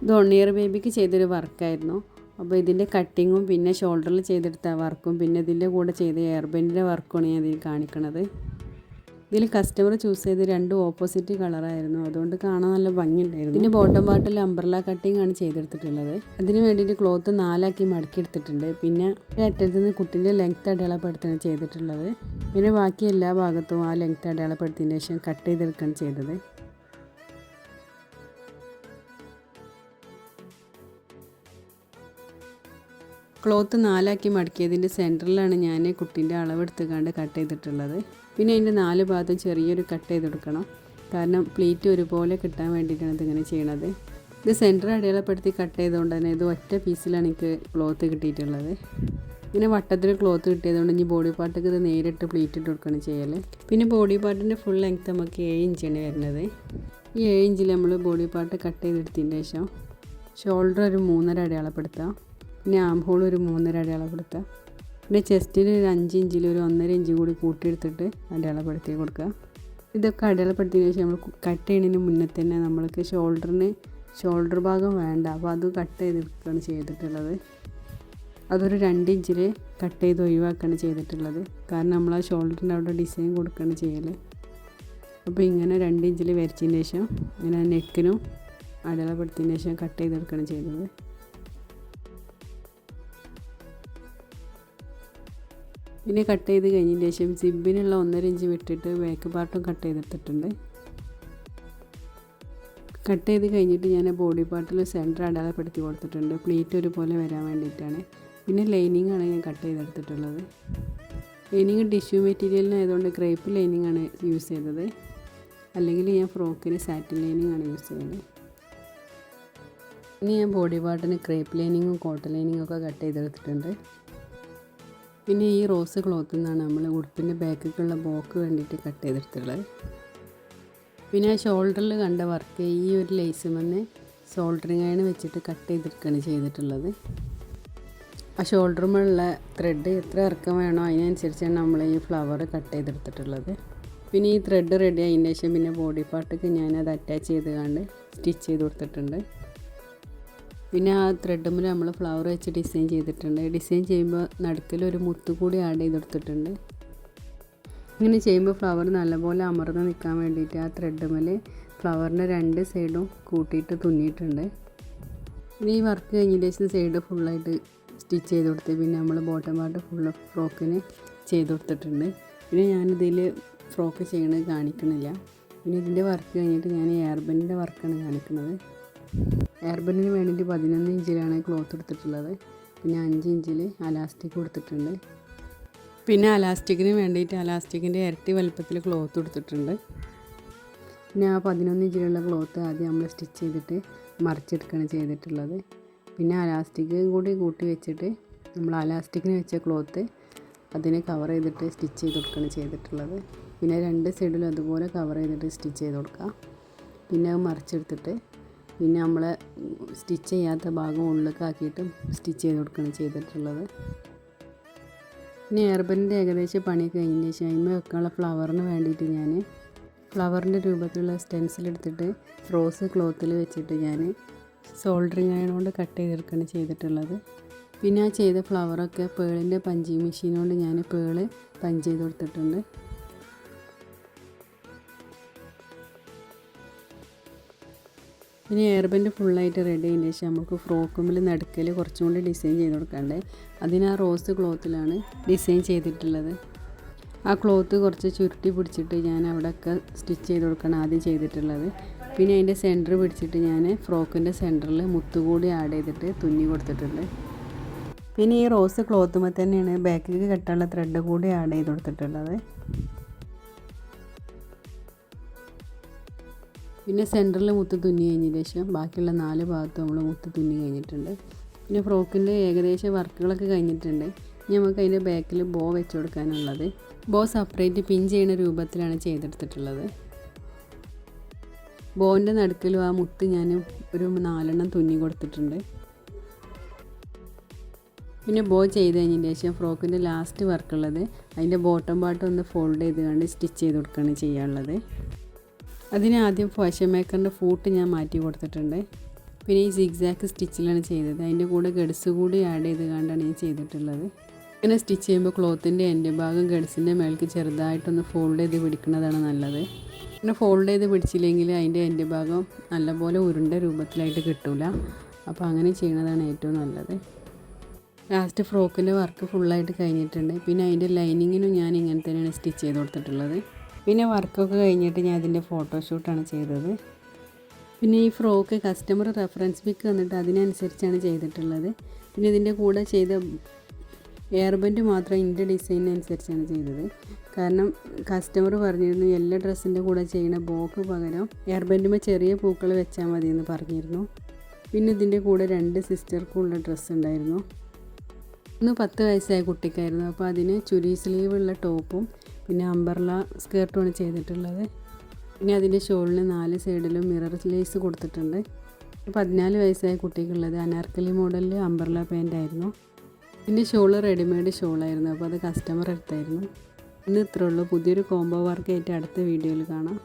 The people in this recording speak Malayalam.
ഇത് 1 ഇയർ ബേബിക്ക് ചെയ്തൊരു വർക്കായിരുന്നു. അപ്പോൾ ഇതിൻ്റെ കട്ടിങ്ങും പിന്നെ ഷോൾഡറിൽ ചെയ്തെടുത്ത വർക്കും പിന്നെ ഇതിൻ്റെ കൂടെ ചെയ്ത എയർ ബാൻഡിൻ്റെ വർക്കുമാണ് ഞാൻ ഇതിൽ കാണിക്കുന്നത്. ഇതിൽ കസ്റ്റമർ ചൂസ് ചെയ്ത് രണ്ടും ഓപ്പോസിറ്റ് കളറായിരുന്നു, അതുകൊണ്ട് കാണാൻ നല്ല ഭംഗിയുണ്ടായിരുന്നു. ഇതിൻ്റെ ബോട്ടം പാർട്ടിൽ അംബ്രല കട്ടിംഗ് ആണ് ചെയ്തെടുത്തിട്ടുള്ളത്. അതിന് വേണ്ടിയിട്ട് ക്ലോത്ത് 4 മടക്കി എടുത്തിട്ടുണ്ട്. പിന്നെ അറ്റത്ത് നിന്ന് കുട്ടിൻ്റെ ലെങ്ത്ത് അടയാളപ്പെടുത്തുകയാണ് ചെയ്തിട്ടുള്ളത്. പിന്നെ ബാക്കി എല്ലാ ഭാഗത്തും ആ ലെങ്ത്ത് അടയാളപ്പെടുത്തിയതിന് ശേഷം കട്ട് ചെയ്തെടുക്കുകയാണ് ചെയ്തത്. ക്ലോത്ത് 4 മടക്കിയതിൻ്റെ സെൻറ്ററിലാണ് ഞാൻ കുട്ടീൻ്റെ അളവെടുത്തുകൊണ്ട് കട്ട് ചെയ്തിട്ടുള്ളത്. പിന്നെ അതിൻ്റെ 4 ഭാഗത്തും ചെറിയൊരു കട്ട് ചെയ്തെടുക്കണം, കാരണം പ്ലീറ്റ് ഒരുപോലെ കിട്ടാൻ വേണ്ടിയിട്ടാണ് ഇതിങ്ങനെ ചെയ്യണത്. ഇത് സെൻറ്റർ അടയാളപ്പെടുത്തി കട്ട് ചെയ്തുകൊണ്ട് തന്നെ ഇത് ഒറ്റ പീസിലാണ് എനിക്ക് ക്ലോത്ത് കിട്ടിയിട്ടുള്ളത്. ഇങ്ങനെ വട്ടത്തിൽ ക്ലോത്ത് കിട്ടിയതുകൊണ്ട് ഇനി ബോഡി പാർട്ടിക്ക് ഇത് നേരിട്ട് പ്ലീറ്റ് ഇട്ട് കൊടുക്കുകയാണ് ചെയ്യൽ. പിന്നെ ബോഡി പാർട്ടിൻ്റെ ഫുൾ ലെങ്ത്ത് നമുക്ക് 7 ഇഞ്ചാണ് വരുന്നത്. ഈ 7 ഇഞ്ചിൽ നമ്മൾ ബോഡി പാർട്ട് കട്ട് ചെയ്തെടുത്തതിന് ശേഷം ഷോൾഡർ ഒരു 3.5 അടയാളപ്പെടുത്താം. പിന്നെ ആം ഹോൾ ഒരു 3.5 അടയാളപ്പെടുത്തുക. പിന്നെ ചെസ്റ്റിൽ ഒരു 5 ഇഞ്ചിൽ ഒരു 1.5 ഇഞ്ച് കൂടി കൂട്ടിയെടുത്തിട്ട് അടയാളപ്പെടുത്തി കൊടുക്കുക. ഇതൊക്കെ അടയാളപ്പെടുത്തിയതിന് ശേഷം നമ്മൾ കട്ട് ചെയ്യുന്നതിന് മുന്നേ തന്നെ നമ്മൾക്ക് ഷോൾഡർ ഭാഗം വേണ്ട, അപ്പോൾ അത് കട്ട് ചെയ്തെടുക്കുകയാണ് ചെയ്തിട്ടുള്ളത്. അതൊരു 2 ഇഞ്ചിൽ കട്ട് ചെയ്ത് ഒഴിവാക്കുകയാണ് ചെയ്തിട്ടുള്ളത്, കാരണം നമ്മൾ ആ ഷോൾഡറിൻ്റെ അവിടെ ഡിസൈൻ കൊടുക്കുകയാണ് ചെയ്യൽ. അപ്പോൾ ഇങ്ങനെ 2 ഇഞ്ചിൽ വരച്ചതിന് ശേഷം ഇങ്ങനെ നെക്കിനും അടയാളപ്പെടുത്തിയതിന് ശേഷം കട്ട് ചെയ്തെടുക്കുകയാണ് ചെയ്തത്. പിന്നെ കട്ട് ചെയ്ത് കഴിഞ്ഞതിന് ശേഷം സിബിനുള്ള 1.5 ഇഞ്ച് വിട്ടിട്ട് ബാക്ക് പാർട്ടും കട്ട് ചെയ്തെടുത്തിട്ടുണ്ട്. കട്ട് ചെയ്ത് കഴിഞ്ഞിട്ട് ഞാൻ ബോഡി പാർട്ടിൽ സെൻറ്റർ അടയാളപ്പെടുത്തി കൊടുത്തിട്ടുണ്ട്, പ്ലീറ്റ് ഒരുപോലെ വരാൻ വേണ്ടിയിട്ടാണ്. പിന്നെ ലൈനിങ് ആണ് ഞാൻ കട്ട് ചെയ്തെടുത്തിട്ടുള്ളത്. ലൈനിങ് ടിഷ്യൂ മെറ്റീരിയലിനായതുകൊണ്ട് ക്രേപ്പ് ലൈനിങ് ആണ് യൂസ് ചെയ്തത്, അല്ലെങ്കിൽ ഞാൻ ഫ്രോക്കിന് സാറ്റിൻ ലൈനിങ് ആണ് യൂസ് ചെയ്യുന്നത്. ഇനി ഞാൻ ബോഡി പാർട്ടിന് ക്രേപ്പ് ലൈനിങ്ങും കോട്ടൺ ലൈനിങ്ങും ഒക്കെ കട്ട് ചെയ്തെടുത്തിട്ടുണ്ട്. പിന്നെ ഈ റോസ് ക്ലോത്തിൽ നിന്നാണ് നമ്മൾ ഉടുപ്പിൻ്റെ ബാക്കിലേക്കുള്ള ബോക്ക് വേണ്ടിയിട്ട് കട്ട് ചെയ്തെടുത്തുള്ളത്. പിന്നെ ഷോൾഡറിൽ കണ്ട വർക്ക് ഈ ഒരു ലേസ് വന്ന് ഷോൾഡറിങ് അയൺ വെച്ചിട്ട് കട്ട് ചെയ്തെടുക്കുകയാണ് ചെയ്തിട്ടുള്ളത്. ആ ഷോൾഡറുമുള്ള ത്രെഡ് എത്ര ഇറക്കം വേണോ അതിനനുസരിച്ചാണ് നമ്മൾ ഈ ഫ്ലവർ കട്ട് ചെയ്തെടുത്തിട്ടുള്ളത്. പിന്നെ ഈ ത്രെഡ് റെഡി ആയതിന് ശേഷം പിന്നെ ബോഡി പാർട്ടിക്ക് ഞാനത് അറ്റാച്ച് ചെയ്ത് കണ്ട് സ്റ്റിച്ച് ചെയ്ത് കൊടുത്തിട്ടുണ്ട്. പിന്നെ ആ ത്രെഡുമ്മിൽ നമ്മൾ ഫ്ലവർ വെച്ച് ഡിസൈൻ ചെയ്തിട്ടുണ്ട്. ഡിസൈൻ ചെയ്യുമ്പോൾ നടുക്കിലൊരു മുത്ത് കൂടി ആഡ് ചെയ്ത് കൊടുത്തിട്ടുണ്ട്. ഇങ്ങനെ ചെയ്യുമ്പോൾ ഫ്ലവർ നല്ലപോലെ അമർന്ന് നിൽക്കാൻ വേണ്ടിയിട്ട് ആ ത്രെഡുമ്മിൽ ഫ്ലവറിൻ്റെ 2 സൈഡും കൂട്ടിയിട്ട് തുന്നിയിട്ടുണ്ട്. പിന്നെ ഈ വർക്ക് കഴിഞ്ഞതിന് ശേഷം സൈഡ് ഫുള്ളായിട്ട് സ്റ്റിച്ച് ചെയ്ത് കൊടുത്ത് പിന്നെ നമ്മൾ ബോട്ടം പാർട്ട് ഫുള്ള് ഫ്രോക്കിന് ചെയ്ത് കൊടുത്തിട്ടുണ്ട്. പിന്നെ ഞാനിതിൽ ഫ്രോക്ക് ചെയ്യണത് കാണിക്കണില്ല. പിന്നെ ഇതിൻ്റെ വർക്ക് കഴിഞ്ഞിട്ട് ഞാൻ എയർ ബാൻഡിൻ്റെ വർക്കാണ് കാണിക്കുന്നത്. എയർ ബാൻഡിന് വേണ്ടിയിട്ട് 11 ഇഞ്ചിലാണ് ക്ലോത്ത് എടുത്തിട്ടുള്ളത്. പിന്നെ 5 ഇഞ്ചിൽ അലാസ്റ്റിക് കൊടുത്തിട്ടുണ്ട്. പിന്നെ അലാസ്റ്റിക്കിന് വേണ്ടിയിട്ട് അലാസ്റ്റിക്കിൻ്റെ ഇരട്ടി വലുപ്പത്തിൽ ക്ലോത്ത് കൊടുത്തിട്ടുണ്ട്. പിന്നെ ആ 11 ഇഞ്ചിലുള്ള ക്ലോത്ത് ആദ്യം നമ്മൾ സ്റ്റിച്ച് ചെയ്തിട്ട് മറിച്ചെടുക്കുകയാണ് ചെയ്തിട്ടുള്ളത്. പിന്നെ അലാസ്റ്റിക് കൂടി കൂട്ടി വെച്ചിട്ട് നമ്മൾ അലാസ്റ്റിക്കിന് വെച്ച ക്ലോത്ത് അതിനെ കവർ ചെയ്തിട്ട് സ്റ്റിച്ച് ചെയ്ത് കൊടുക്കുകയാണ് ചെയ്തിട്ടുള്ളത്. പിന്നെ 2 സൈഡിലും അതുപോലെ കവർ ചെയ്തിട്ട് സ്റ്റിച്ച് ചെയ്ത് കൊടുക്കുക. പിന്നെ അത് മറിച്ചെടുത്തിട്ട് പിന്നെ നമ്മൾ സ്റ്റിച്ച് ചെയ്യാത്ത ഭാഗം ഉള്ളിലേക്കാക്കിയിട്ട് സ്റ്റിച്ച് ചെയ്ത് കൊടുക്കുകയാണ് ചെയ്തിട്ടുള്ളത്. പിന്നെ എയർ ബാൻഡിൻ്റെ ഏകദേശം പണിയൊക്കെ കഴിഞ്ഞതിന് ശേഷം അതിന്മേൽ വെക്കാനുള്ള ഫ്ലവറിന് വേണ്ടിയിട്ട് ഞാൻ ഫ്ലവറിൻ്റെ രൂപത്തിലുള്ള സ്റ്റെൻസിൽ എടുത്തിട്ട് റോസ് ക്ലോത്തിൽ വെച്ചിട്ട് ഞാൻ സോൾഡറിങ് അയൺ കൊണ്ട് കട്ട് ചെയ്തെടുക്കുകയാണ് ചെയ്തിട്ടുള്ളത്. പിന്നെ ആ ചെയ്ത ഫ്ലവറൊക്കെ പേളിൻ്റെ പഞ്ചിങ് മെഷീൻ കൊണ്ട് ഞാൻ പേള് പഞ്ച് ചെയ്ത് കൊടുത്തിട്ടുണ്ട്. പിന്നെ എയർ ബാൻഡ് ഫുള്ളായിട്ട് റെഡി ആയതിന് ശേഷം നമുക്ക് ഫ്രോക്കുമ്പിൽ നടുക്കൽ കുറച്ചും കൂടി ഡിസൈൻ ചെയ്ത് കൊടുക്കാണ്ട് അതിന് ആ റോസ് ക്ലോത്തിലാണ് ഡിസൈൻ ചെയ്തിട്ടുള്ളത്. ആ ക്ലോത്ത് കുറച്ച് ചുരുട്ടി പിടിച്ചിട്ട് ഞാൻ അവിടെയൊക്കെ സ്റ്റിച്ച് ചെയ്ത് കൊടുക്കണം ആദ്യം ചെയ്തിട്ടുള്ളത്. പിന്നെ അതിൻ്റെ സെൻറ്റർ പിടിച്ചിട്ട് ഞാൻ ഫ്രോക്കിൻ്റെ സെൻറ്ററിൽ മുത്തുകൂടി ആഡ് ചെയ്തിട്ട് തുന്നി കൊടുത്തിട്ടുണ്ട്. പിന്നെ ഈ റോസ് ക്ലോത്തുമ്പോൾ തന്നെയാണ് ബാക്കിലേക്ക് കെട്ടാനുള്ള ത്രെഡ് കൂടി ആഡ് ചെയ്ത് കൊടുത്തിട്ടുള്ളത്. പിന്നെ സെൻറ്ററിൽ മുത്ത് തുന്നി കഴിഞ്ഞതിന് ശേഷം ബാക്കിയുള്ള 4 ഭാഗത്തും നമ്മൾ മുത്ത് തുന്നി കഴിഞ്ഞിട്ടുണ്ട്. പിന്നെ ഫ്രോക്കിൻ്റെ ഏകദേശം വർക്കുകളൊക്കെ കഴിഞ്ഞിട്ടുണ്ട്. ഇനി നമുക്ക് അതിൻ്റെ ബാക്കിൽ ബോ വെച്ച് കൊടുക്കാനുള്ളത്. ബോ സെപ്പറേറ്റ് പിൻ ചെയ്യുന്ന രൂപത്തിലാണ് ചെയ്തെടുത്തിട്ടുള്ളത്. ബോൻ്റെ നടുക്കിലും ആ മുത്ത് ഞാൻ ഒരു 4 തുന്നി കൊടുത്തിട്ടുണ്ട്. പിന്നെ ബോ ചെയ്ത് കഴിഞ്ഞതിന് ശേഷം ഫ്രോക്കിൻ്റെ ലാസ്റ്റ് വർക്കുള്ളത് അതിൻ്റെ ബോട്ടം പാർട്ട് ഒന്ന് ഫോൾഡ് ചെയ്ത് കണ്ട് സ്റ്റിച്ച് ചെയ്ത് കൊടുക്കുകയാണ് ചെയ്യാനുള്ളത്. അതിന് ആദ്യം ഫാഷൻ മേക്കറിൻ്റെ ഫൂട്ട് ഞാൻ മാറ്റി കൊടുത്തിട്ടുണ്ട്. പിന്നെ ഈ സിഗ്സാക്ക് സ്റ്റിച്ചിലാണ് ചെയ്തത്. അതിൻ്റെ കൂടെ ഗഡ്സ് കൂടി ആഡ് ചെയ്ത് കണ്ടാണ് ഞാൻ ചെയ്തിട്ടുള്ളത്. ഇങ്ങനെ സ്റ്റിച്ച് ചെയ്യുമ്പോൾ ക്ലോത്തിൻ്റെ എൻ്റെ ഭാഗം ഗഡ്സിൻ്റെ മേൾക്ക് ചെറുതായിട്ടൊന്ന് ഫോൾഡ് ചെയ്ത് പിടിക്കുന്നതാണ് നല്ലത്. പിന്നെ ഫോൾഡ് ചെയ്ത് പിടിച്ചില്ലെങ്കിൽ അതിൻ്റെ എൻ്റെ ഭാഗം നല്ലപോലെ ഉരുണ്ട രൂപത്തിലായിട്ട് കിട്ടില്ല. അപ്പോൾ അങ്ങനെ ചെയ്യുന്നതാണ് ഏറ്റവും നല്ലത്. ലാസ്റ്റ് ഫ്രോക്കിൻ്റെ വർക്ക് ഫുള്ളായിട്ട് കഴിഞ്ഞിട്ടുണ്ട്. പിന്നെ അതിൻ്റെ ലൈനിങ്ങിനും ഞാൻ ഇങ്ങനെ തന്നെയാണ് സ്റ്റിച്ച് ചെയ്ത് കൊടുത്തിട്ടുള്ളത്. പിന്നെ വർക്കൊക്കെ കഴിഞ്ഞിട്ട് ഞാൻ അതിൻ്റെ ഫോട്ടോഷൂട്ടാണ് ചെയ്തത്. പിന്നെ ഈ ഫ്രോക്ക് കസ്റ്റമർ റെഫറൻസ് പിക്ക് വന്നിട്ട് അതിനനുസരിച്ചാണ് ചെയ്തിട്ടുള്ളത്. പിന്നെ ഇതിൻ്റെ കൂടെ ചെയ്ത എയർ ബെൻഡ് മാത്രം എൻ്റെ ഡിസൈനനുസരിച്ചാണ് ചെയ്തത്. കാരണം കസ്റ്റമർ പറഞ്ഞിരുന്നു എല്ലാ ഡ്രസ്സിൻ്റെ കൂടെ ചെയ്യുന്ന ബോക്ക് പകരം എയർ ബെൻഡുമ്പോൾ ചെറിയ പൂക്കൾ വെച്ചാൽ മതി എന്ന് പറഞ്ഞിരുന്നു. പിന്നെ ഇതിൻ്റെ കൂടെ 2 സിസ്റ്റർക്കുള്ള ഡ്രസ്സ് ഉണ്ടായിരുന്നു. 10 വയസ്സായ കുട്ടിക്കായിരുന്നു. അപ്പോൾ അതിന് ചുരി സ്ലീവുള്ള ടോപ്പും പിന്നെ അംബർല സ്കേർട്ടുമാണ് ചെയ്തിട്ടുള്ളത്. പിന്നെ അതിൻ്റെ ഷോളിന് 4 സൈഡിലും മിറർ ലേസ് കൊടുത്തിട്ടുണ്ട്. 14 വയസ്സായ കുട്ടിക്കുള്ളത് അനാർക്കലി മോഡലിൽ അംബർല പാൻ്റായിരുന്നു. ഇതിൻ്റെ ഷോള് റെഡിമെയ്ഡ് ഷോളായിരുന്നു. അപ്പോൾ അത് കസ്റ്റമർ എടുത്തായിരുന്നു. ഇന്ന് ഇത്രേ ഉള്ളൂ. പുതിയൊരു കോംബോ വർക്കായിട്ട് അടുത്ത വീഡിയോയിൽ കാണാം.